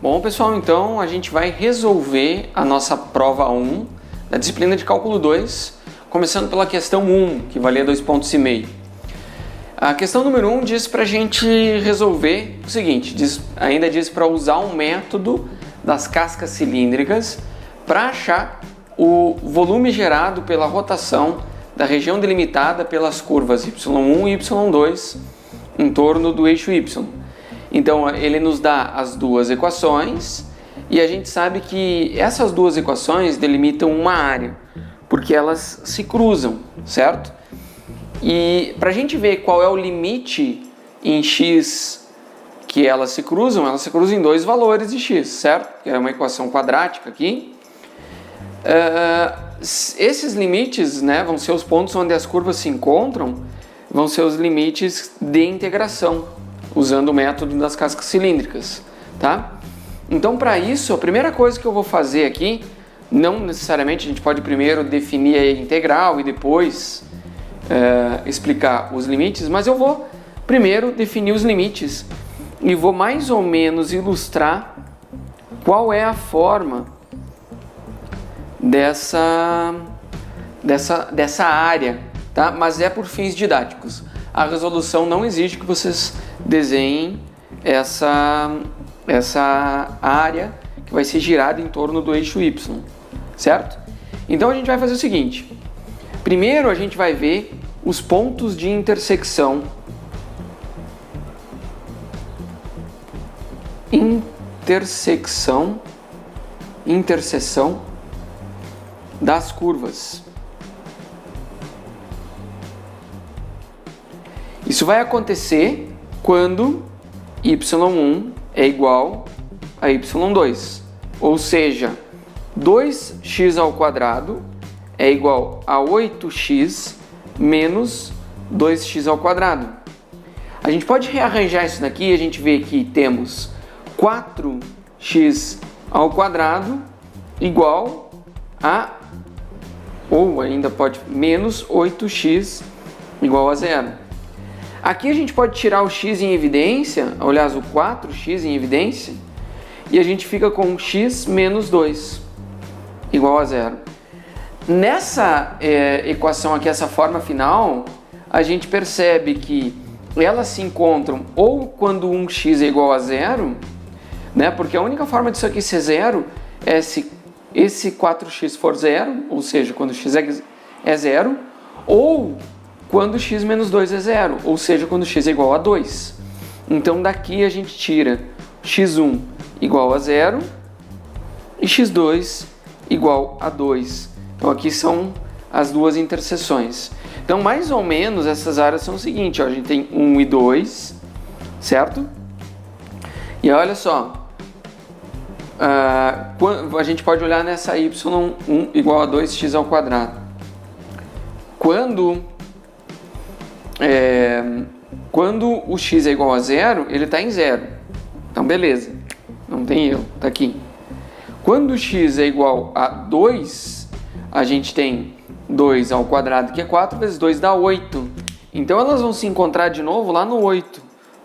Bom, pessoal, então a gente vai resolver a nossa prova 1 da disciplina de cálculo 2, começando pela questão 1, que valia 2,5 pontos. A questão número 1 diz para a gente resolver o seguinte, ainda diz para usar um método das cascas cilíndricas para achar o volume gerado pela rotação da região delimitada pelas curvas y1 e y2 em torno do eixo y. Então ele nos dá as duas equações e a gente sabe que essas duas equações delimitam uma área, porque elas se cruzam, certo? E para a gente ver qual é o limite em x que elas se cruzam em dois valores de x, certo? Que é uma equação quadrática aqui. Esses limites, né, vão ser os pontos onde as curvas se encontram, vão ser os limites de integração, usando o método das cascas cilíndricas, tá? Então, para isso, a primeira coisa que eu vou fazer aqui, não necessariamente a gente pode primeiro definir a integral e depois explicar os limites, mas eu vou primeiro definir os limites e vou mais ou menos ilustrar qual é a forma dessa área, tá? Mas é por fins didáticos. A resolução não exige que vocês desenhem essa área que vai ser girada em torno do eixo y, certo? Então a gente vai fazer o seguinte. Primeiro a gente vai ver os pontos de interseção interseção das curvas. Isso vai acontecer quando y1 é igual a y2, ou seja, 2x² é igual a 8x menos 2x². A gente pode rearranjar isso daqui e a gente vê que temos 4x² igual a, ou ainda pode, menos 8x igual a 0. Aqui a gente pode tirar o x em evidência, aliás, o 4x em evidência, e a gente fica com x menos 2 igual a 0. Nessa equação aqui, essa forma final, a gente percebe que elas se encontram ou quando 1x é igual a 0, né, porque a única forma disso aqui ser 0 é se esse 4x for 0, ou seja, quando x é 0, ou quando x menos 2 é 0, ou seja, quando x é igual a 2. Então daqui a gente tira x1 igual a 0 e x2 igual a 2. Então aqui são as duas interseções. Então mais ou menos essas áreas são o seguinte, ó, a gente tem 1 e 2, certo? E olha só, a gente pode olhar nessa y1 igual a 2x². Quando o x é igual a 0, ele está em 0. Então, beleza. Não tem erro. Está aqui. Quando o x é igual a 2, a gente tem 2², que é 4, vezes 2 dá 8. Então, elas vão se encontrar de novo lá no 8.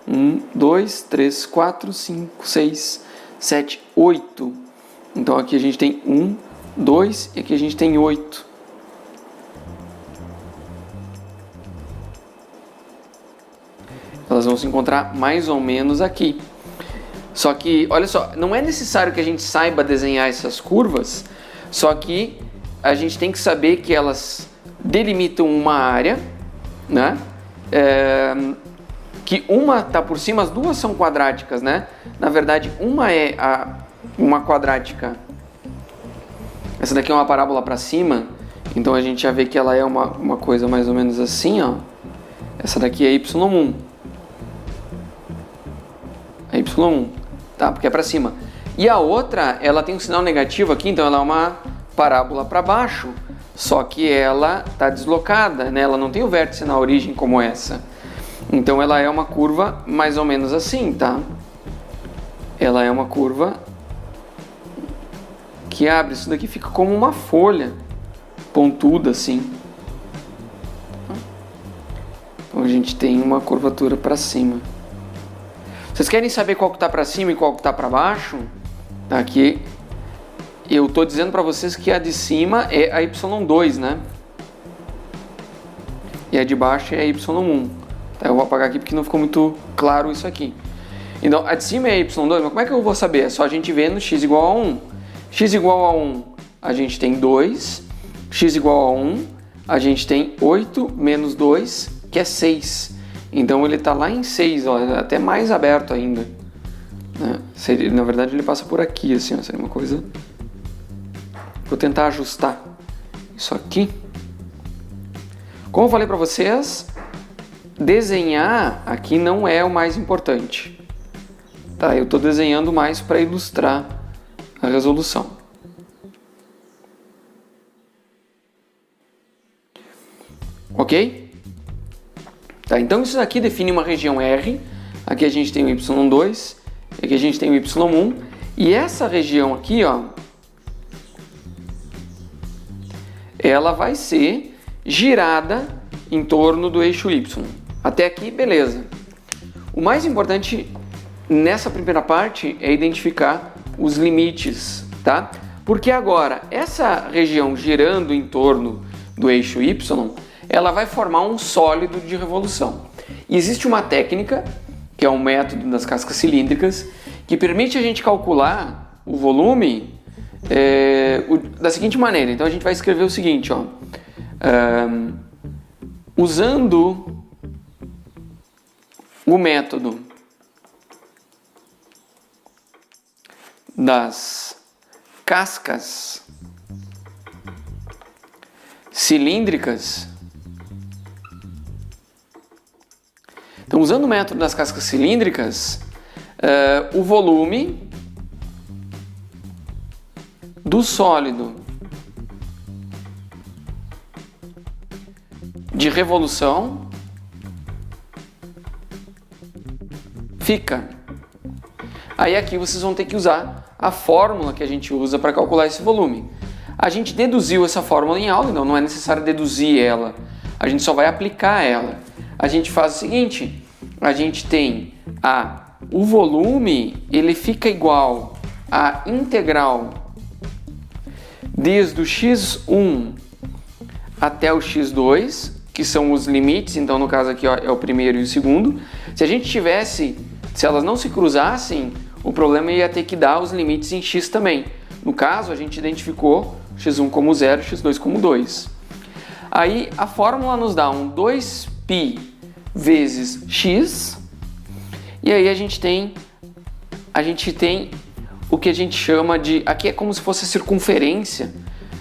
1, 2, 3, 4, 5, 6, 7, 8. Então, aqui a gente tem 1, 2 e aqui a gente tem 8. Elas vão se encontrar mais ou menos aqui. Só que, olha só, não é necessário que a gente saiba desenhar essas curvas, só que a gente tem que saber que elas delimitam uma área, né? Que uma está por cima, as duas são quadráticas, né? Na verdade, uma é uma quadrática. Essa daqui é uma parábola para cima, então a gente já vê que ela é uma coisa mais ou menos assim, ó. Essa daqui é y1. A y1, tá? Porque é para cima. E a outra, ela tem um sinal negativo aqui, então ela é uma parábola para baixo, só que ela está deslocada, né? Ela não tem o vértice na origem como essa. Então ela é uma curva mais ou menos assim, tá? Ela é uma curva que abre, isso daqui fica como uma folha pontuda assim. Então a gente tem uma curvatura para cima. Vocês querem saber qual que está para cima e qual que está para baixo? Aqui eu estou dizendo para vocês que a de cima é a y2, né? E a de baixo é a y1. Tá, eu vou apagar aqui porque não ficou muito claro isso aqui. Então, a de cima é a y2, mas como é que eu vou saber? É só a gente ver no x igual a 1. X igual a 1, a gente tem 2. X igual a 1, a gente tem 8 menos 2, que é 6. Então, ele está lá em 6, ó, até mais aberto ainda. Na verdade, ele passa por aqui, assim, ó, seria uma coisa... Vou tentar ajustar isso aqui. Como eu falei para vocês, desenhar aqui não é o mais importante. Tá? Eu estou desenhando mais para ilustrar a resolução. Ok? Tá, então isso aqui define uma região R. Aqui a gente tem o y2, aqui a gente tem o y1. E essa região aqui, ó, ela vai ser girada em torno do eixo y. Até aqui, beleza. O mais importante nessa primeira parte é identificar os limites, tá? Porque agora, essa região girando em torno do eixo y, ela vai formar um sólido de revolução. E existe uma técnica, que é um método das cascas cilíndricas, que permite a gente calcular o volume da seguinte maneira. Então a gente vai escrever o seguinte, ó, usando o método das cascas cilíndricas. Então, usando o método das cascas cilíndricas, o volume do sólido de revolução fica. Aí aqui vocês vão ter que usar a fórmula que a gente usa para calcular esse volume. A gente deduziu essa fórmula em aula, então não é necessário deduzir ela. A gente só vai aplicar ela. A gente faz o seguinte, a gente tem o volume, ele fica igual à integral desde o x1 até o x2, que são os limites, então no caso aqui, ó, é o primeiro e o segundo. Se elas não se cruzassem, o problema ia ter que dar os limites em x também. No caso, a gente identificou x1 como 0 e x2 como 2. Aí a fórmula nos dá um 2π vezes x, e aí a gente tem o que a gente chama de... Aqui é como se fosse a circunferência,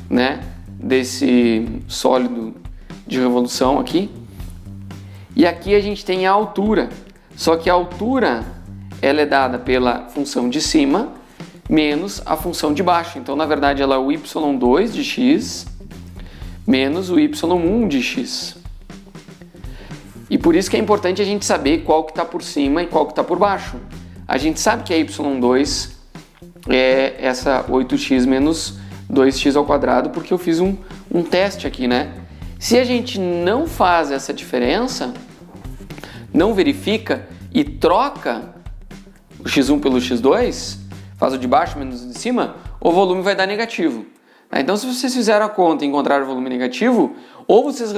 né, desse sólido de revolução aqui. E aqui a gente tem a altura. Só que a altura ela é dada pela função de cima menos a função de baixo. Então, na verdade, ela é o y2 de x menos o y1 de x. E por isso que é importante a gente saber qual que está por cima e qual que está por baixo. A gente sabe que a y2 é essa 8x menos 2x ao quadrado, porque eu fiz um teste aqui, né? Se a gente não faz essa diferença, não verifica e troca o x1 pelo x2, faz o de baixo menos o de cima, o volume vai dar negativo. Então, se vocês fizeram a conta e encontraram o volume negativo, ou vocês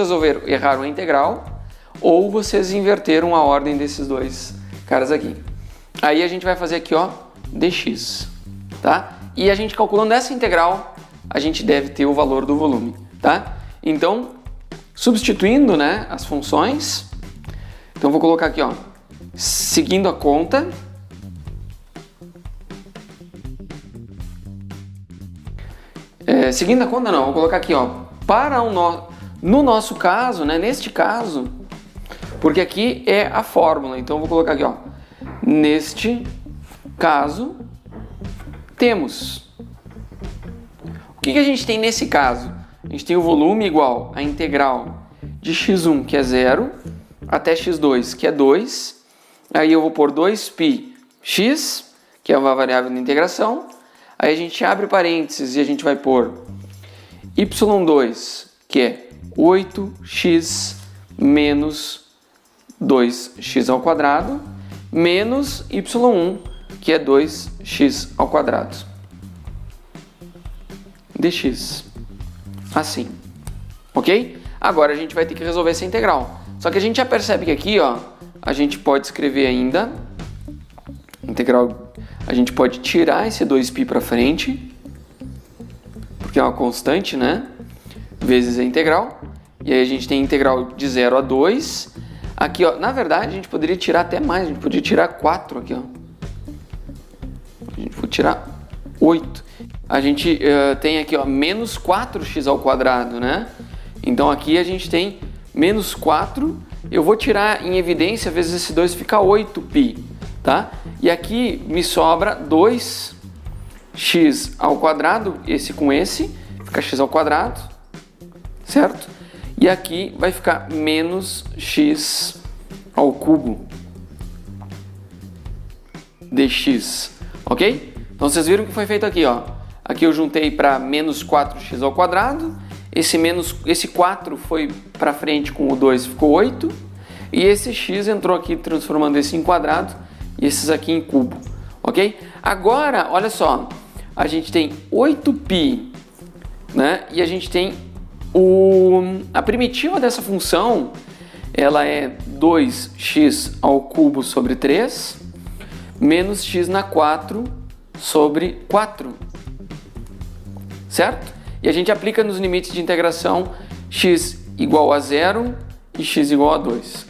erraram a integral, ou vocês inverteram a ordem desses dois caras aqui. Aí a gente vai fazer aqui, ó, dx, tá? E a gente calculando essa integral, a gente deve ter o valor do volume, tá? Então, substituindo, né, as funções, então vou colocar aqui, ó, seguindo a conta, seguindo a conta não, vou colocar aqui, ó, no nosso caso, né, neste caso, porque aqui é a fórmula, então vou colocar aqui, ó, neste caso, temos. O que a gente tem nesse caso? A gente tem o volume igual à integral de x1, que é 0, até x2, que é 2. Aí eu vou pôr 2πx, que é uma variável de integração. Aí a gente abre parênteses e a gente vai pôr y2, que é 8x menos 2x ao quadrado, menos y1, que é 2x ao quadrado. dx. Assim, ok? Agora a gente vai ter que resolver essa integral. Só que a gente já percebe que aqui, ó, a gente pode escrever ainda integral, a gente pode tirar esse 2π para frente, porque é uma constante, né? Vezes a integral. E aí a gente tem integral de 0 a 2. Aqui, ó, na verdade, a gente poderia tirar até mais, a gente poderia tirar 4 aqui, ó. A gente pode tirar 8. A gente tem aqui, ó, menos 4x ao quadrado, né? Então aqui a gente tem menos 4. Eu vou tirar em evidência, vezes esse 2 fica 8π, tá? E aqui me sobra 2x ao quadrado, esse com esse, fica x ao quadrado, certo? E aqui vai ficar menos x ao cubo dx, ok? Então vocês viram o que foi feito aqui, ó. Aqui eu juntei para menos 4x ao quadrado, esse 4 foi para frente com o 2, ficou 8, e esse x entrou aqui transformando esse em quadrado e esses aqui em cubo, ok? Agora, olha só, a gente tem 8π, né? E a gente tem a primitiva dessa função, ela é 2x ao cubo sobre 3 menos x na 4 sobre 4, certo? E a gente aplica nos limites de integração x igual a 0 e x igual a 2.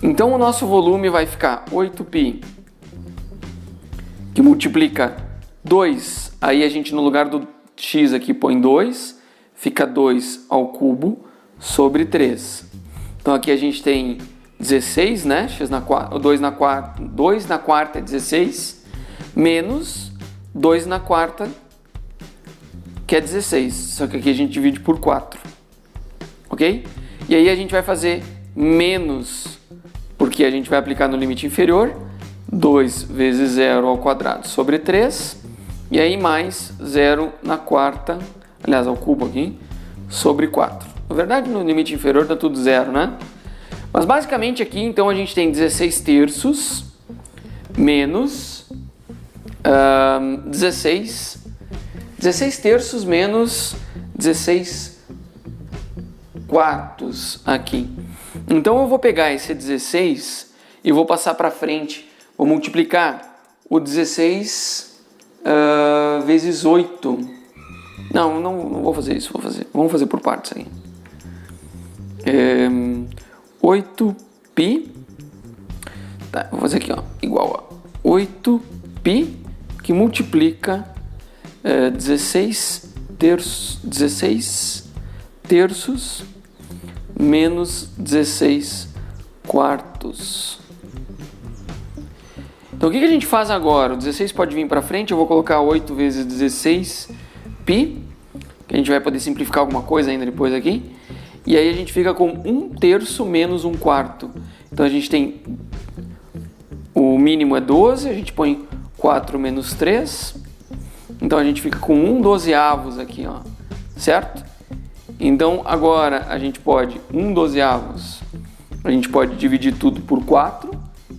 Então o nosso volume vai ficar 8π, que multiplica 2, aí a gente no lugar do x aqui põe 2, fica 2 ao cubo sobre 3. Então aqui a gente tem 16, né? X na 4, 2 na quarta é 16, menos 2 na quarta, que é 16. Só que aqui a gente divide por 4, ok? E aí a gente vai fazer menos, porque a gente vai aplicar no limite inferior, 2 vezes 0 ao quadrado sobre 3, e aí mais 0 na quarta, aliás, ao cubo aqui, sobre 4. Na verdade, no limite inferior tá tudo 0, né? Mas basicamente aqui, então, a gente tem 16 terços menos 16 terços menos 16 quartos aqui. Então eu vou pegar esse 16 e vou passar para frente, vou multiplicar o 16 vezes 8. Não vou fazer isso, vamos fazer por partes aí. 8π, tá, vou fazer aqui, ó, igual a 8π, que multiplica 16 terços menos 16 quartos. Então o que a gente faz agora? O 16 pode vir para frente, eu vou colocar 8 vezes 16π, que a gente vai poder simplificar alguma coisa ainda depois aqui. E aí a gente fica com 1 terço menos 1 quarto. Então a gente tem, o mínimo é 12, a gente põe 4 menos 3. Então a gente fica com 1 dozeavos aqui, ó, certo? Então agora a gente pode, 1 dozeavos, a gente pode dividir tudo por 4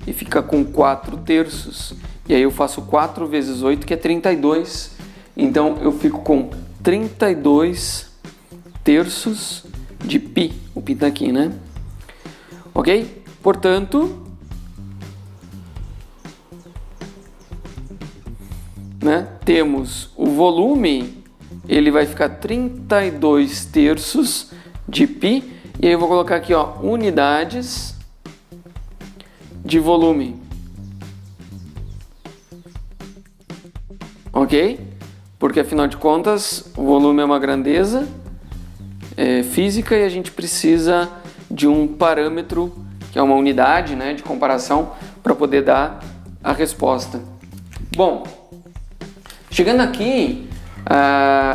e fica com 4 terços. E aí eu faço 4 vezes 8, que é 32. Então eu fico com 32 terços de π. O π tá aqui, né? Ok? Portanto, né, temos o volume, ele vai ficar 32 terços de π. E aí eu vou colocar aqui, ó, unidades de volume. Ok? Porque afinal de contas, o volume é uma grandeza física e a gente precisa de um parâmetro, que é uma unidade, né, de comparação, para poder dar a resposta. Bom, chegando aqui,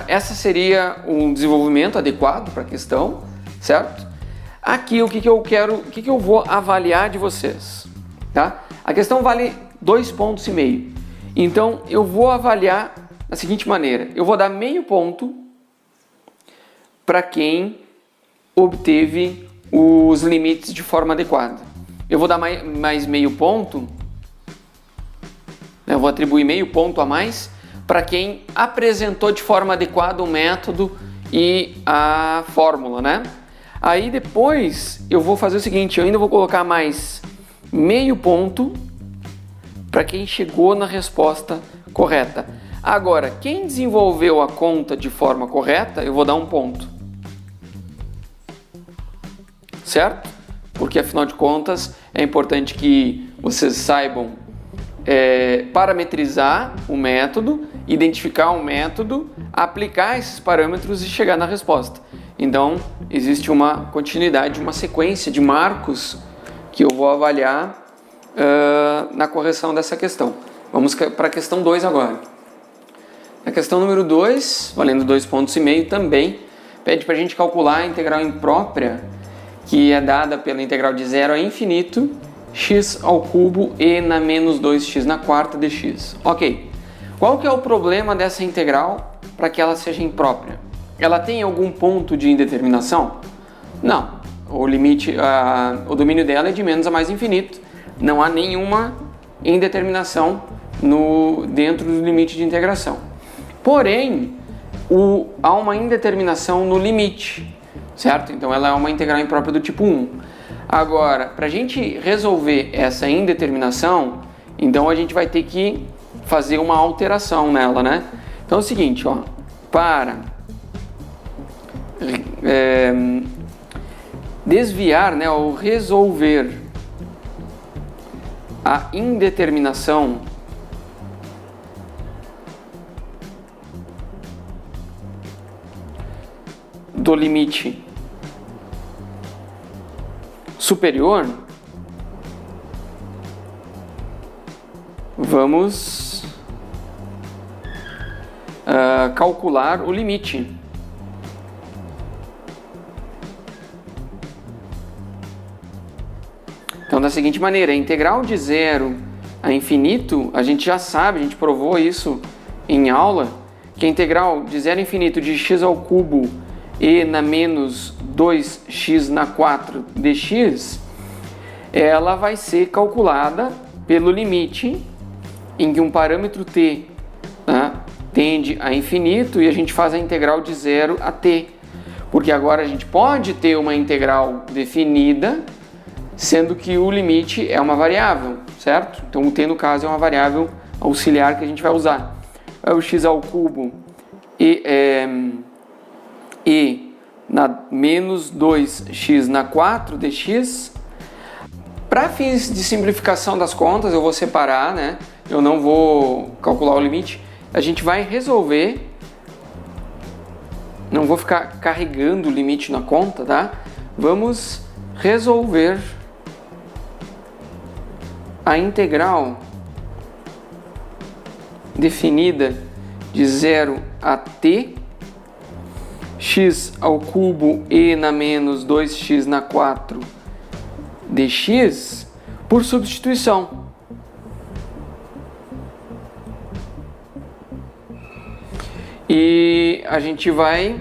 essa seria um desenvolvimento adequado para a questão, certo? Aqui o que eu quero, o que eu vou avaliar de vocês, tá? A questão vale 2,5 pontos. Então eu vou avaliar da seguinte maneira: eu vou dar meio ponto para quem obteve os limites de forma adequada. Eu vou dar mais meio ponto, né? Eu vou atribuir meio ponto a mais para quem apresentou de forma adequada o método e a fórmula, né? Aí depois eu vou fazer o seguinte, eu ainda vou colocar mais meio ponto para quem chegou na resposta correta. Agora, quem desenvolveu a conta de forma correta, eu vou dar um ponto. Certo? Porque afinal de contas é importante que vocês saibam parametrizar o método, identificar o método, aplicar esses parâmetros e chegar na resposta. Então, existe uma continuidade, uma sequência de marcos que eu vou avaliar na correção dessa questão. Vamos para a questão 2 agora. A questão número 2, valendo 2,5 pontos, também pede para a gente calcular a integral imprópria, que é dada pela integral de 0 a infinito, x ao cubo e na menos 2x na quarta dx. Ok, qual que é o problema dessa integral para que ela seja imprópria? Ela tem algum ponto de indeterminação? Não, o limite, o domínio dela é de menos a mais infinito, não há nenhuma indeterminação dentro do limite de integração. Porém, há uma indeterminação no limite, certo? Então ela é uma integral imprópria do tipo 1. Agora, para a gente resolver essa indeterminação, então a gente vai ter que fazer uma alteração nela, né? Então é o seguinte, ó, para desviar, né, ou resolver a indeterminação do limite superior, vamos calcular o limite. Então, da seguinte maneira, a integral de 0 a infinito, a gente já sabe, a gente provou isso em aula, que a integral de 0 a infinito de x ao cubo e na menos 2x na 4 dx, ela vai ser calculada pelo limite em que um parâmetro t, né, tende a infinito, e a gente faz a integral de 0 a t. Porque agora a gente pode ter uma integral definida, sendo que o limite é uma variável, certo? Então o t no caso é uma variável auxiliar que a gente vai usar. É o x ao cubo e na menos 2x na 4 dx. Para fins de simplificação das contas, eu vou separar, né? Eu não vou calcular o limite. A gente vai resolver, não vou ficar carregando o limite na conta, tá? Vamos resolver a integral definida de 0 a t, x ao cubo e na menos 2x na 4 dx, por substituição. E a gente vai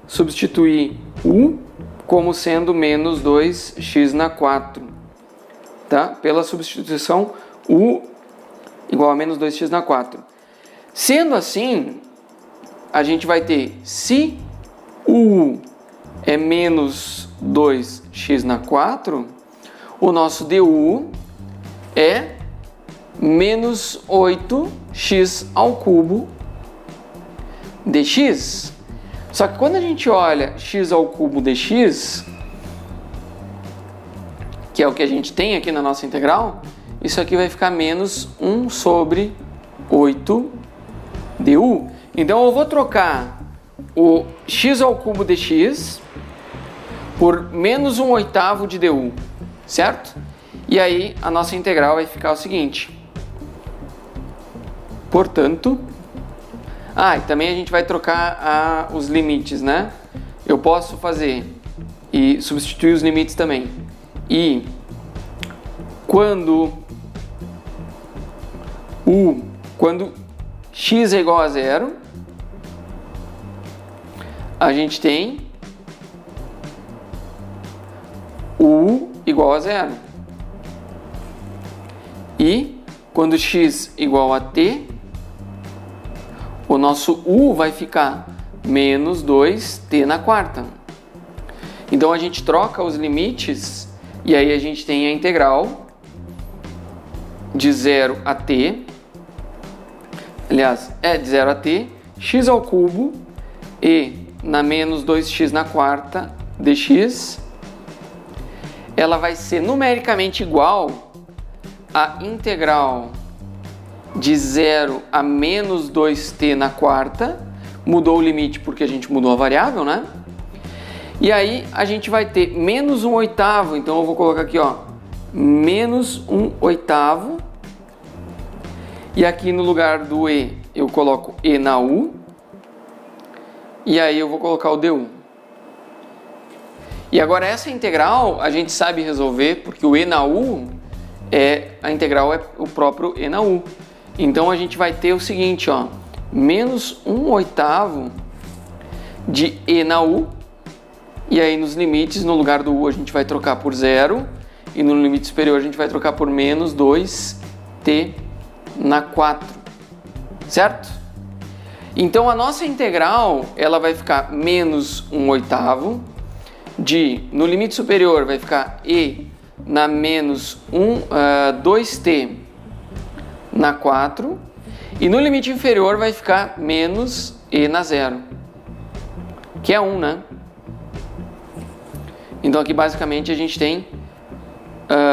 substituir u como sendo menos 2x na 4, tá? Pela substituição u igual a menos 2x na 4. Sendo assim, a gente vai ter, se u é menos 2x na 4, o nosso du é menos 8x ao cubo dx. Só que quando a gente olha x ao cubo dx, que é o que a gente tem aqui na nossa integral, isso aqui vai ficar menos 1 sobre 8 du. Então eu vou trocar o x ao cubo dx por menos 1/8 de du, certo? E aí a nossa integral vai ficar o seguinte. Portanto, e também a gente vai trocar os limites, né? Eu posso fazer e substituir os limites também. E quando x é igual a 0, a gente tem u igual a 0. E quando x igual a t, o nosso u vai ficar menos 2t na quarta. Então a gente troca os limites e aí a gente tem a integral de 0 a t, aliás, de 0 a t, x ao cubo e na menos 2x na quarta dx, ela vai ser numericamente igual à integral de 0 a menos 2t na quarta, mudou o limite porque a gente mudou a variável, né? E aí a gente vai ter menos 1/8, então eu vou colocar aqui, ó, menos 1/8, e aqui no lugar do e eu coloco e na u, e aí eu vou colocar o du. E agora essa integral a gente sabe resolver porque o e na u a integral é o próprio e na u. Então a gente vai ter o seguinte, ó, menos 1/8 de e na u, e aí nos limites, no lugar do u a gente vai trocar por 0, e no limite superior a gente vai trocar por menos 2t na 4, certo? Então a nossa integral, ela vai ficar menos 1/8 de, no limite superior vai ficar e na menos 2t na 4, e no limite inferior vai ficar menos e na 0, que é 1, né? Então aqui basicamente a gente tem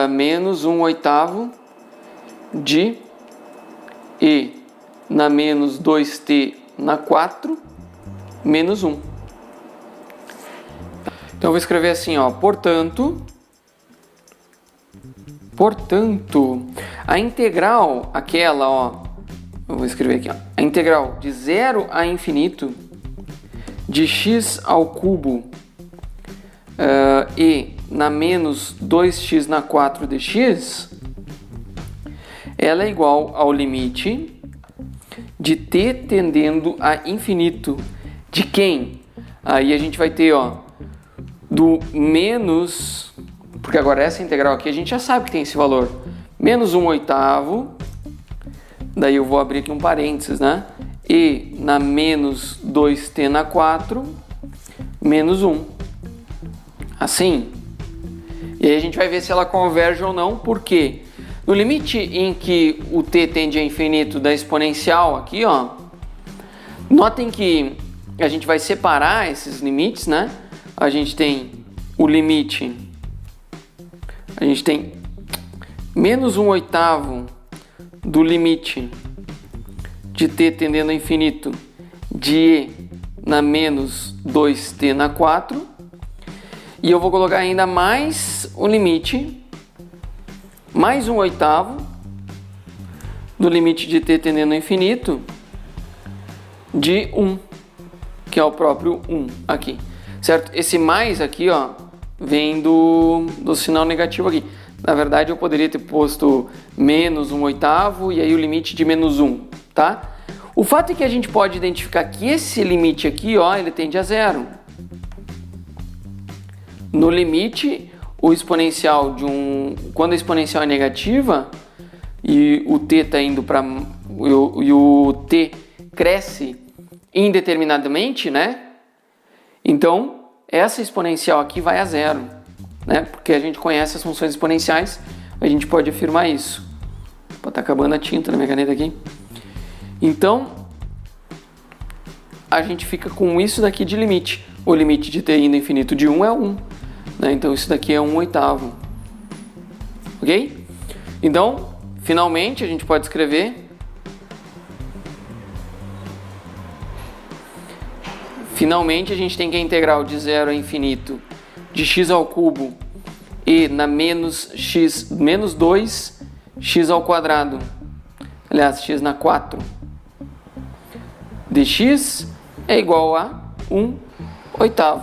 menos 1/8 de e na menos 2t na 4 menos 1. Então eu vou escrever assim, ó, portanto, a integral, aquela, ó, eu vou escrever aqui, ó, a integral de 0 a infinito de x ao cubo e na menos 2x na 4 dx, ela é igual ao limite de t tendendo a infinito. De quem? Aí a gente vai ter, ó, do menos, porque agora essa integral aqui a gente já sabe que tem esse valor, menos 1/8, daí eu vou abrir aqui um parênteses, né? E na menos 2t na 4 menos 1. Assim. E aí a gente vai ver se ela converge ou não, porque no limite em que o t tende a infinito da exponencial aqui, ó, notem que a gente vai separar esses limites, né? A gente tem o limite, a gente tem menos 1/8 do limite de t tendendo a infinito de e na menos 2t na 4, e eu vou colocar ainda mais o limite, mais 1/8 do limite de t tendendo a infinito de 1, que é o próprio 1 aqui, certo? Esse mais aqui, ó, vem do sinal negativo aqui. Na verdade eu poderia ter posto menos 1/8 e aí o limite de menos 1, tá? O fato é que a gente pode identificar que esse limite aqui, ó, ele tende a 0. No limite, o exponencial quando a exponencial é negativa e o t está indo para e o t cresce indeterminadamente, né? Então essa exponencial aqui vai a 0, né? Porque a gente conhece as funções exponenciais, a gente pode afirmar isso. Tá acabando a tinta na minha caneta aqui. Então a gente fica com isso daqui de limite. O limite de t indo infinito de 1 é 1. Né? Então isso daqui é 1/8. Ok? Então, finalmente, a gente pode escrever finalmente a gente tem que a integral de 0 a infinito de x ao cubo e na menos 2x ao quadrado, aliás, x na 4 dx é igual a 1/8.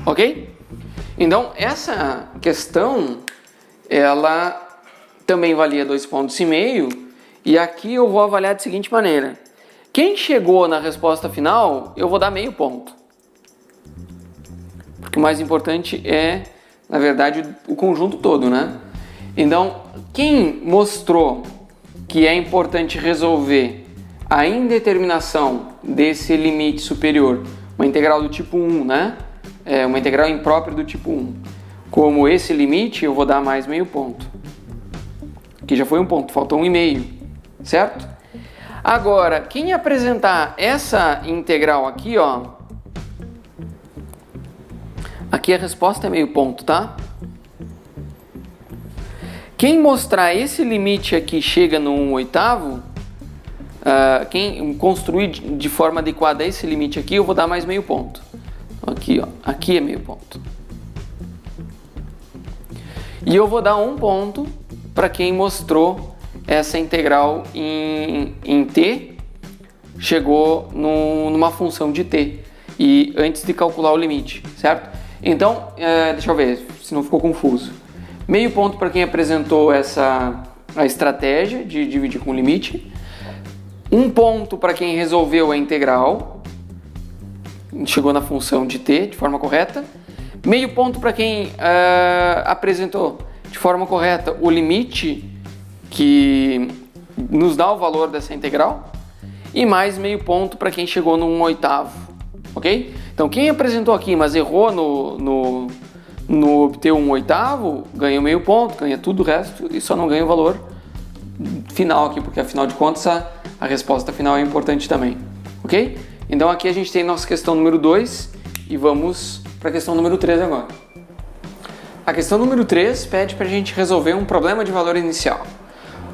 Ok? Então, essa questão, ela também valia 2,5 pontos, e aqui eu vou avaliar da seguinte maneira. Quem chegou na resposta final, eu vou dar meio ponto. Porque o mais importante é, na verdade, o conjunto todo, né? Então, quem mostrou que é importante resolver a indeterminação desse limite superior, uma integral do tipo 1, né? Uma integral imprópria do tipo 1. Como esse limite, eu vou dar mais meio ponto. Aqui já foi um ponto, faltou 1,5, certo? Agora, quem apresentar essa integral aqui, ó, aqui a resposta é meio ponto, tá? Quem mostrar esse limite aqui chega no 1/8, quem construir de forma adequada esse limite aqui, eu vou dar mais meio ponto. Aqui, ó, aqui é meio ponto. E eu vou dar 1 ponto para quem mostrou essa integral em t, chegou numa função de t, e antes de calcular o limite, certo? Então, deixa eu ver se não ficou confuso. Meio ponto para quem apresentou a estratégia de dividir com limite. 1 ponto para quem resolveu a integral, chegou na função de t de forma correta. Meio ponto para quem apresentou de forma correta o limite que nos dá o valor dessa integral. E mais meio ponto para quem chegou no 1/8, ok? Então quem apresentou aqui, mas errou no obter 1/8, ganha meio ponto, ganha tudo o resto e só não ganha o valor final aqui, porque afinal de contas a resposta final é importante também, ok? Então aqui a gente tem nossa questão número 2 e vamos para a questão número 3 agora. A questão número 3 pede para a gente resolver um problema de valor inicial.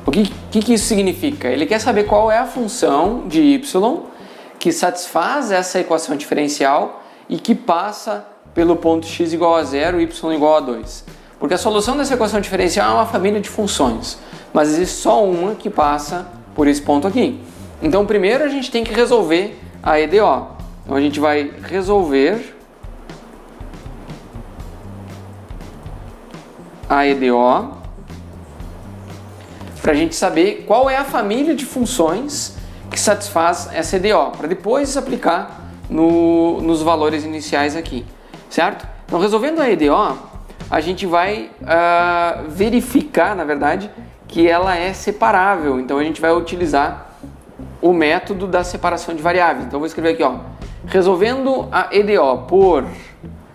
O que isso significa? Ele quer saber qual é a função de y que satisfaz essa equação diferencial e que passa pelo ponto x igual a 0 e y igual a 2. Porque a solução dessa equação diferencial é uma família de funções, mas existe só uma que passa por esse ponto aqui. Então primeiro a gente tem que resolver a EDO. Então a gente vai resolver a EDO para a gente saber qual é a família de funções que satisfaz essa EDO, para depois aplicar nos valores iniciais aqui, certo? Então resolvendo a EDO, a gente vai verificar, na verdade, que ela é separável. Então a gente vai utilizar o método da separação de variáveis. Então eu vou escrever aqui, ó, resolvendo a EDO por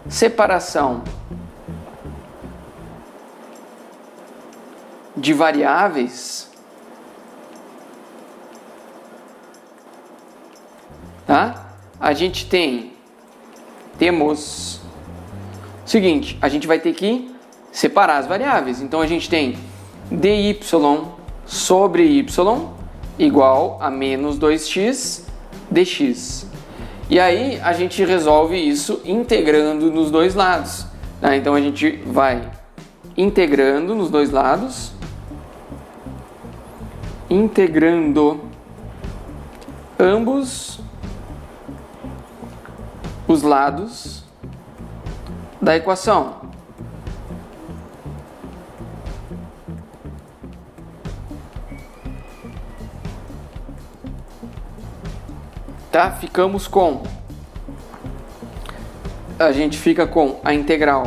separação de variáveis, tá? A gente temos o seguinte, a gente vai ter que separar as variáveis. Então a gente tem dy sobre y igual a menos 2x dx. E aí a gente resolve isso integrando nos dois lados, tá? Então a gente vai integrando nos dois lados, integrando ambos os lados da equação. Tá? A gente fica com a integral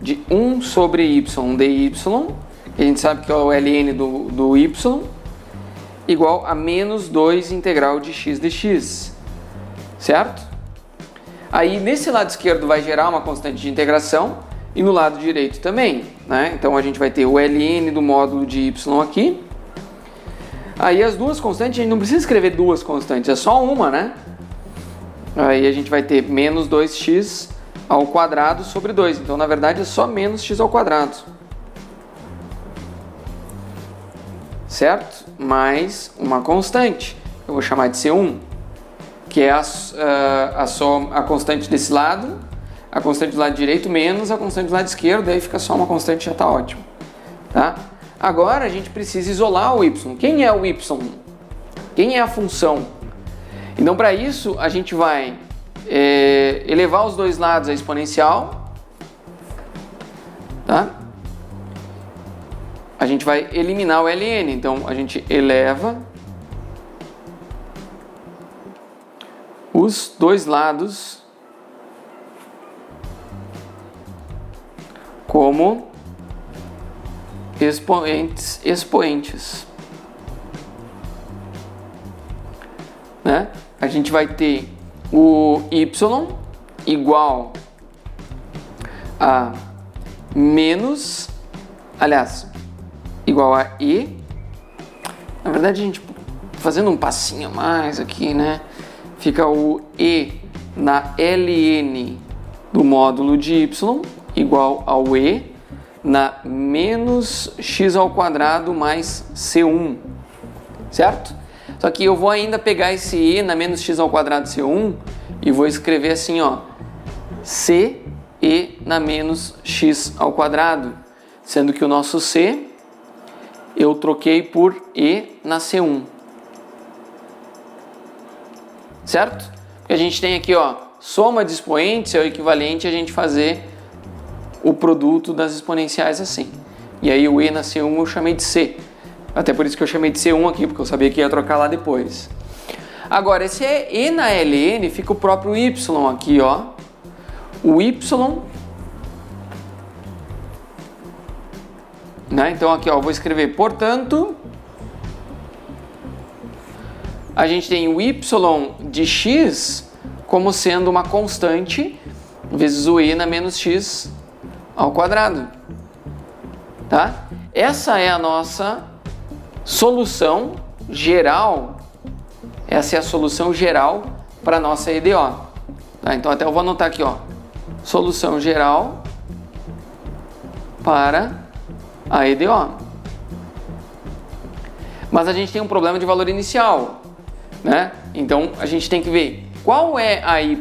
de 1 sobre y dy, que a gente sabe que é o ln do y, igual a menos 2 integral de x dx, certo? Aí nesse lado esquerdo vai gerar uma constante de integração e no lado direito também, né? Então a gente vai ter o ln do módulo de y aqui. Aí as duas constantes, a gente não precisa escrever duas constantes, é só uma, né? Aí a gente vai ter menos 2x ao quadrado sobre 2. Então na verdade é só menos x ao quadrado. Certo? Mais uma constante, eu vou chamar de C1, que é a constante desse lado, a constante do lado direito menos a constante do lado esquerdo, aí fica só uma constante, já está ótimo. Tá? Agora a gente precisa isolar o y. Quem é o y? Quem é a função? Então para isso a gente vai elevar os dois lados à exponencial, tá? A gente vai eliminar o ln, então a gente eleva os dois lados como expoentes. né? A gente vai ter o y igual a menos, aliás, igual a e. Na verdade, a gente fazendo um passinho a mais aqui, né? Fica o e na ln do módulo de y igual ao e na menos x ao quadrado mais c1, certo? Só que eu vou ainda pegar esse e na menos x ao quadrado c1 e vou escrever assim, ó, c e na menos x ao quadrado, sendo que o nosso c eu troquei por e na c1, certo? Porque a gente tem aqui, ó, soma de expoentes é o equivalente a gente fazer o produto das exponenciais assim. E aí o e na c1 eu chamei de c. Até por isso que eu chamei de c1 aqui, porque eu sabia que ia trocar lá depois. Agora, esse e na ln fica o próprio y aqui, ó. O y, né? Então aqui, ó, eu vou escrever, portanto, a gente tem o y de x como sendo uma constante vezes o e na menos x ao quadrado, tá? Essa é a nossa solução geral, essa é a solução geral para a nossa EDO, tá? Então até eu vou anotar aqui, ó, solução geral para a EDO. Mas a gente tem um problema de valor inicial, né? Então a gente tem que ver qual é a y,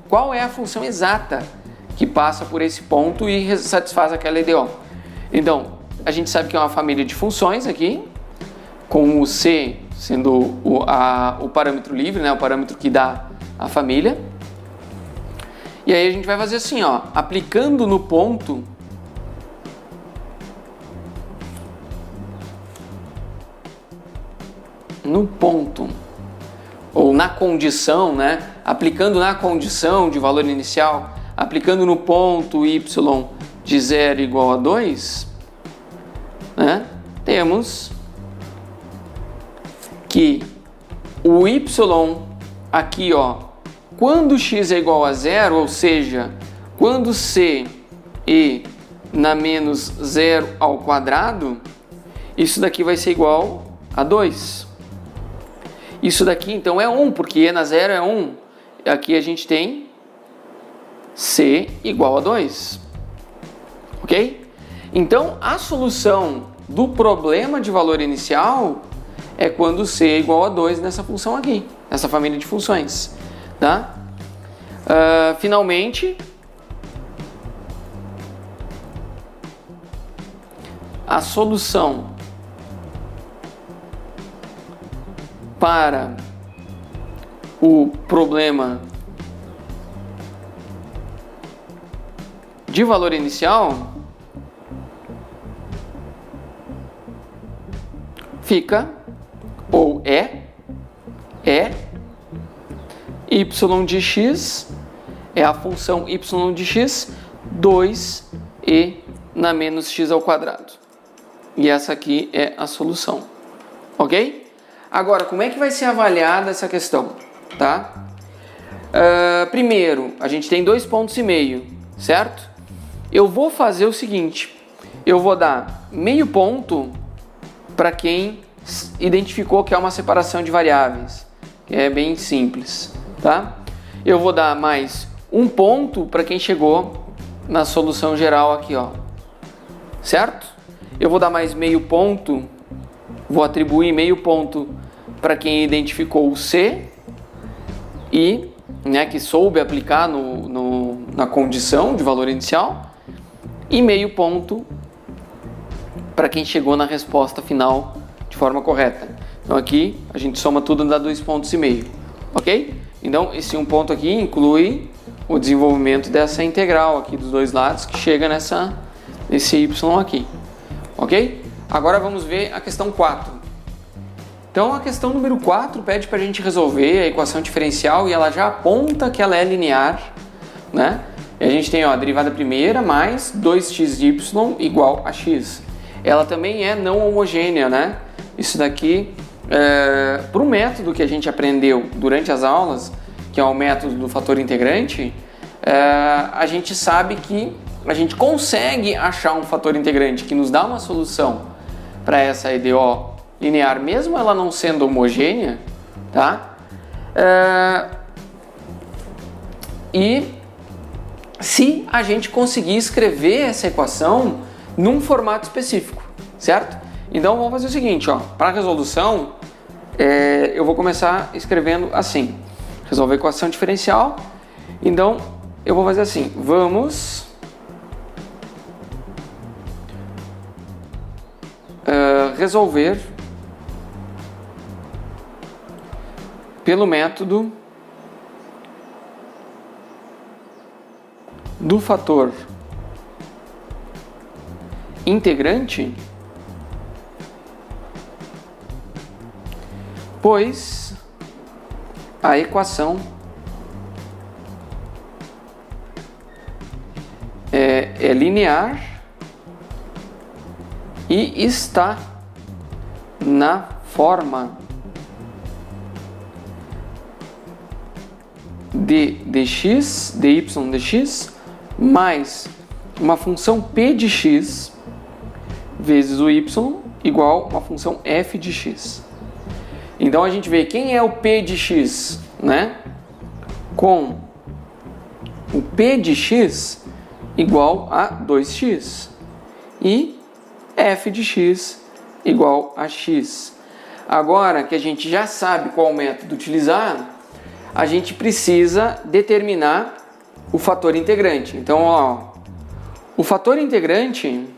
qual é a função exata que passa por esse ponto e satisfaz aquela EDO. Então, a gente sabe que é uma família de funções aqui, com o c sendo o parâmetro livre, né, o parâmetro que dá a família. E aí a gente vai fazer assim, ó, aplicando no ponto ou na condição, né, aplicando na condição de valor inicial, aplicando no ponto y de 0 igual a 2, né, temos que o y aqui, ó, quando x é igual a 0, ou seja, quando c e na menos 0 ao quadrado, isso daqui vai ser igual a 2. Isso daqui então é 1, porque e na 0 é 1. Aqui a gente tem c igual a 2. Ok? Então a solução do problema de valor inicial é quando c é igual a 2 nessa função aqui, nessa família de funções. Tá? Finalmente, a solução para o problema de valor inicial fica, ou é y de x, é a função y de x, 2e na menos x ao quadrado. E essa aqui é a solução. Ok? Agora, como é que vai ser avaliada essa questão? Tá? Primeiro, a gente tem 2,5 pontos, certo? Eu vou fazer o seguinte, eu vou dar meio ponto para quem identificou que é uma separação de variáveis, que é bem simples, tá? Eu vou dar mais 1 ponto para quem chegou na solução geral aqui, ó, certo? Eu vou dar mais meio ponto, vou atribuir meio ponto para quem identificou o C e, né, que soube aplicar na condição de valor inicial, e meio ponto para quem chegou na resposta final de forma correta. Então aqui a gente soma tudo e dá 2,5 pontos, ok? Então esse 1 ponto aqui inclui o desenvolvimento dessa integral aqui dos dois lados que chega nesse y aqui, ok? Agora vamos ver a questão 4. Então a questão número 4 pede para a gente resolver a equação diferencial e ela já aponta que ela é linear, né? E a gente tem, ó, a derivada primeira mais 2xy igual a x. Ela também é não homogênea, né? Isso daqui para o método que a gente aprendeu durante as aulas, que é o método do fator integrante, a gente sabe que a gente consegue achar um fator integrante que nos dá uma solução para essa EDO linear, mesmo ela não sendo homogênea, tá? E se a gente conseguir escrever essa equação num formato específico, certo? Então vamos fazer o seguinte, ó, para a resolução, eu vou começar escrevendo assim, resolver a equação diferencial. Então eu vou fazer assim, vamos resolver pelo método do fator integrante, pois a equação é linear e está na forma de dx, dy dx, mais uma função p de x vezes o y igual uma função f de x. Então a gente vê quem é o p de x, né? Com o p de x igual a 2x e f de x igual a x. Agora que a gente já sabe qual método utilizar, a gente precisa determinar o fator integrante. Então, ó, o fator integrante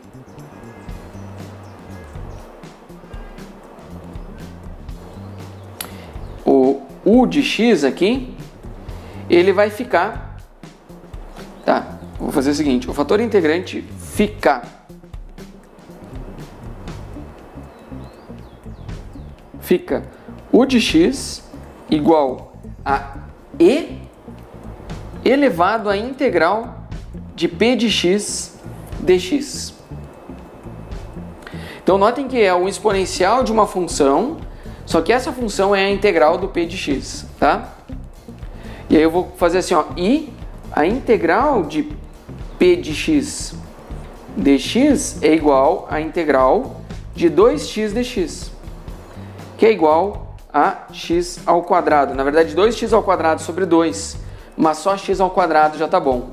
o u de x aqui, ele vai ficar, tá? Vou fazer o seguinte, o fator integrante fica u de x igual a e elevado à integral de p de x dx. Então notem que é o exponencial de uma função, só que essa função é a integral do p de x, tá? E aí eu vou fazer assim, ó, e a integral de p de x dx é igual à integral de 2x dx, que é igual a x ao quadrado. Na verdade, 2x ao quadrado sobre 2, mas só x ao quadrado já tá bom,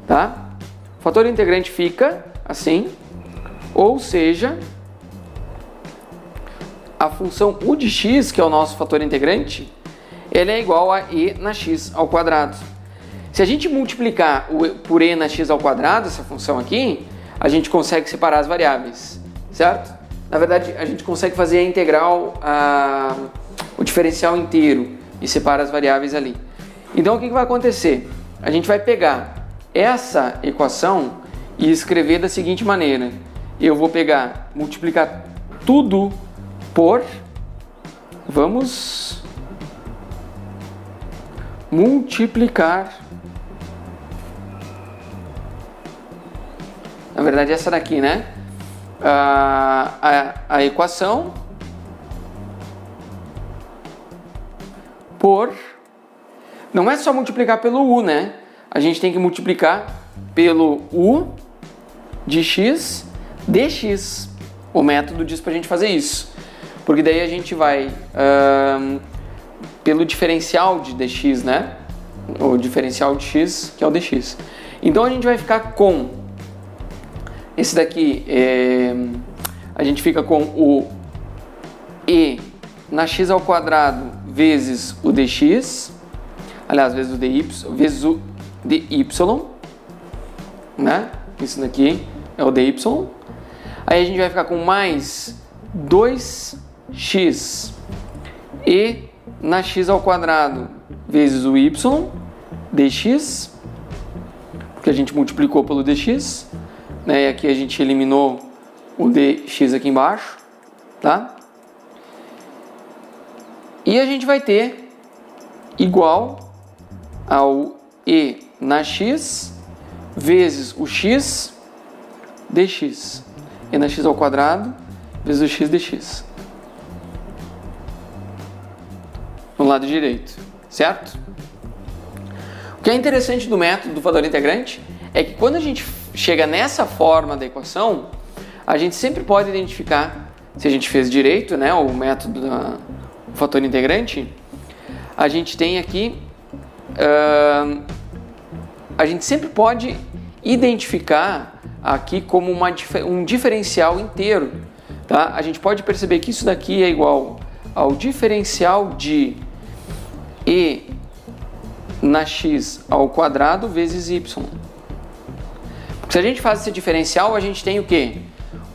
tá? O fator integrante fica assim, ou seja, a função u de x, que é o nosso fator integrante, ele é igual a e na x ao quadrado. Se a gente multiplicar por e na x ao quadrado, essa função aqui, a gente consegue separar as variáveis, certo? Na verdade, a gente consegue fazer a integral, o diferencial inteiro e separa as variáveis ali. Então, o que vai acontecer? A gente vai pegar essa equação e escrever da seguinte maneira. Eu vou pegar, multiplicar tudo por... Vamos multiplicar... Na verdade, essa daqui, né? A equação por... Não é só multiplicar pelo u, né? A gente tem que multiplicar pelo u de x dx. O método diz pra gente fazer isso. Porque daí a gente vai pelo diferencial de dx, né? O diferencial de x, que é o dx. Então a gente vai ficar com... Esse daqui, a gente fica com o e na x ao quadrado vezes o dx, aliás, vezes o dy, vezes o dy, né? Isso daqui é o dy. Aí a gente vai ficar com mais 2x e na x ao quadrado vezes o y dx, porque a gente multiplicou pelo dx, né? E aqui a gente eliminou o dx aqui embaixo, tá? E a gente vai ter igual ao e na x vezes o x dx. E na x ao quadrado vezes o x dx. no lado direito, certo? O que é interessante do método do fator integrante é que quando a gente chega nessa forma da equação, a gente sempre pode identificar, se a gente fez direito, né, o método do fator integrante, a gente tem aqui, a gente sempre pode identificar aqui como um diferencial inteiro, tá? A gente pode perceber que isso daqui é igual ao diferencial de e na x ao quadrado vezes y. Porque se a gente faz esse diferencial, a gente tem o quê?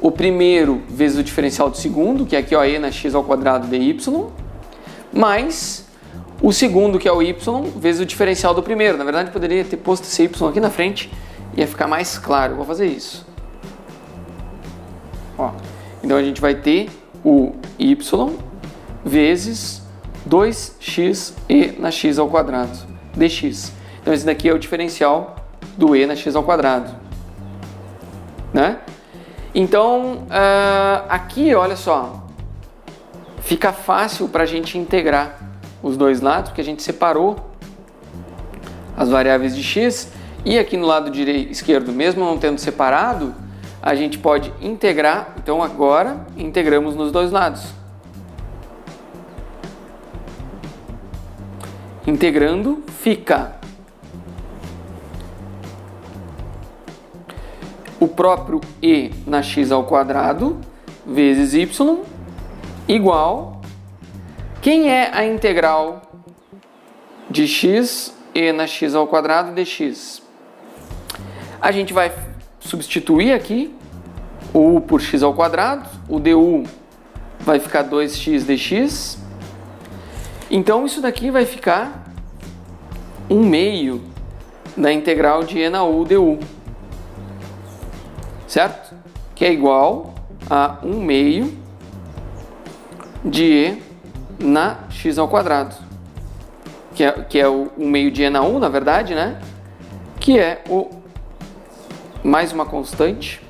O primeiro vezes o diferencial do segundo, que é aqui, ó, e na x ao quadrado dy, mais o segundo, que é o y, vezes o diferencial do primeiro. Na verdade, eu poderia ter posto esse y aqui na frente, ia ficar mais claro. Eu vou fazer isso. Ó, então a gente vai ter o y vezes 2x e na x ao quadrado dx. Então esse daqui é o diferencial do e na x ao quadrado, né? Então aqui, olha só, fica fácil para a gente integrar os dois lados, porque a gente separou as variáveis de x, e aqui no lado esquerdo, mesmo não tendo separado, a gente pode integrar. Então agora integramos nos dois lados. Integrando fica o próprio e na x ao quadrado vezes y igual, quem é a integral de x e na x ao quadrado dx? A gente vai substituir aqui o u por x ao quadrado, o du vai ficar 2x dx, então isso daqui vai ficar 1/2 da integral de e na u du, certo? Que é igual a 1/2 de e na x ao quadrado, que é o 1/2 de e na u, na verdade, né? Que é mais uma constante,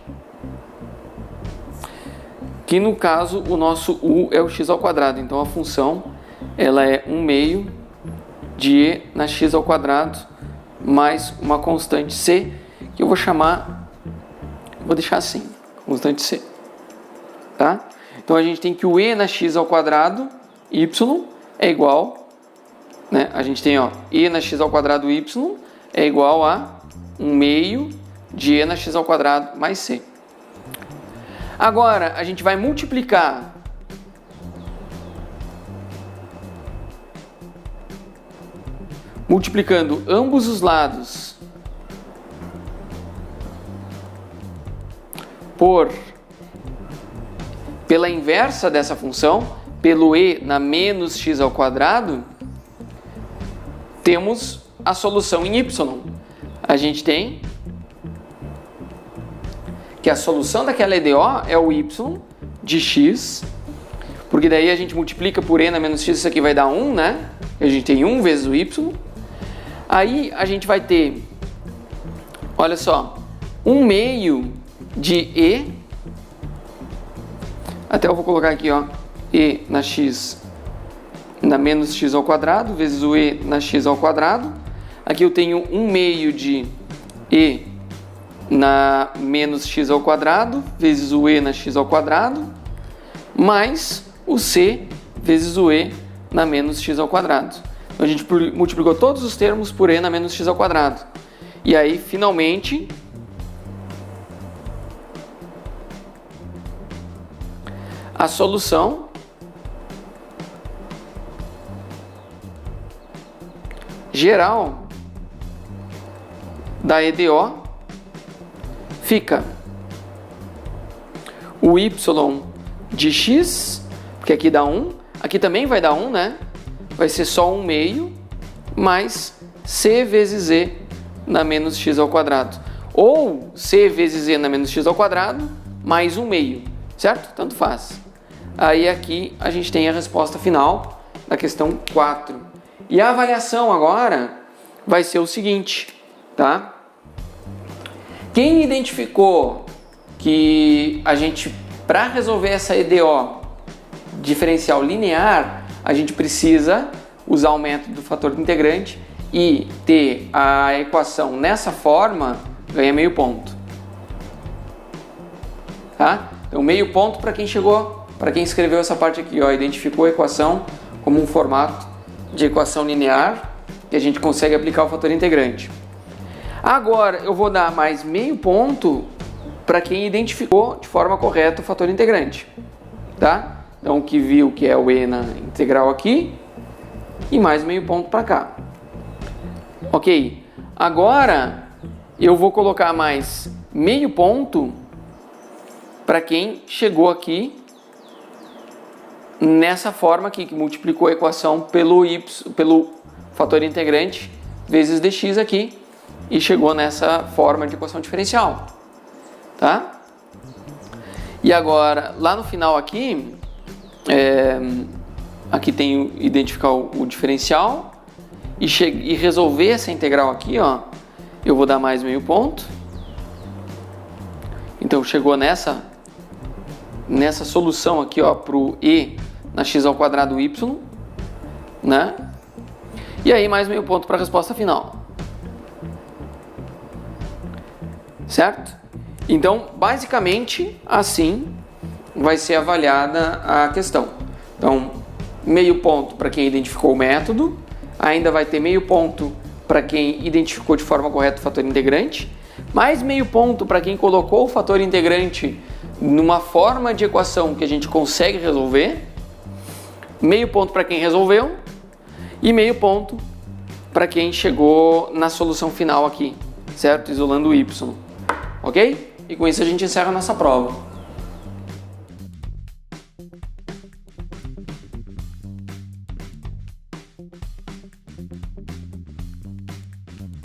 que no caso o nosso u é o x ao quadrado. Então a função ela é 1/2 de e na x ao quadrado mais uma constante c, que eu vou deixar assim, constante c, tá? Então a gente tem que o e na x ao quadrado y é igual, né? A gente tem, ó, e na x ao quadrado y é igual a 1/2 de e na x ao quadrado mais c. Agora a gente vai multiplicar multiplicando ambos os lados pela inversa dessa função, pelo e na menos x ao quadrado, temos a solução em y. A gente tem que a solução daquela EDO é o y de x, porque daí a gente multiplica por e na menos x, isso aqui vai dar 1, né? A gente tem 1 vezes o y. Aí a gente vai ter, olha só, 1/2 de e, até eu vou colocar aqui, ó, e na x na menos x ao quadrado vezes o e na x ao quadrado. Aqui eu tenho 1/2 de e na menos x ao quadrado vezes o e na x ao quadrado mais o c vezes o e na menos x ao quadrado. Então a gente multiplicou todos os termos por e na menos x ao quadrado. E aí, finalmente, a solução geral da EDO fica o y de x, porque aqui dá 1, aqui também vai dar 1, né? Vai ser só 1/2 mais c vezes e na menos x ao quadrado. Ou c vezes e na menos x ao quadrado mais 1/2, certo? Tanto faz. Aí aqui a gente tem a resposta final da questão 4. E a avaliação agora vai ser o seguinte, tá? Quem identificou que a gente, para resolver essa EDO diferencial linear, a gente precisa usar o método do fator integrante e ter a equação nessa forma, ganha meio ponto. Tá? Então meio ponto para quem escreveu essa parte aqui, ó, identificou a equação como um formato de equação linear que a gente consegue aplicar o fator integrante. Agora eu vou dar mais meio ponto para quem identificou de forma correta o fator integrante, tá? Então que viu que é o e na integral aqui e mais meio ponto para cá. Ok, agora eu vou colocar mais meio ponto para quem chegou aqui nessa forma aqui, que multiplicou a equação pelo fator integrante vezes dx aqui e chegou nessa forma de equação diferencial, tá? E agora, lá no final aqui, aqui tem identificar o diferencial e resolver essa integral aqui, ó, eu vou dar mais meio ponto. Então chegou nessa solução aqui, ó, para o e na x ao quadrado y, né? E aí mais meio ponto para a resposta final. Certo? Então, basicamente, assim vai ser avaliada a questão. Então, meio ponto para quem identificou o método, ainda vai ter meio ponto para quem identificou de forma correta o fator integrante, mais meio ponto para quem colocou o fator integrante numa forma de equação que a gente consegue resolver, meio ponto para quem resolveu e meio ponto para quem chegou na solução final aqui, certo? Isolando o y, ok? E com isso a gente encerra a nossa prova.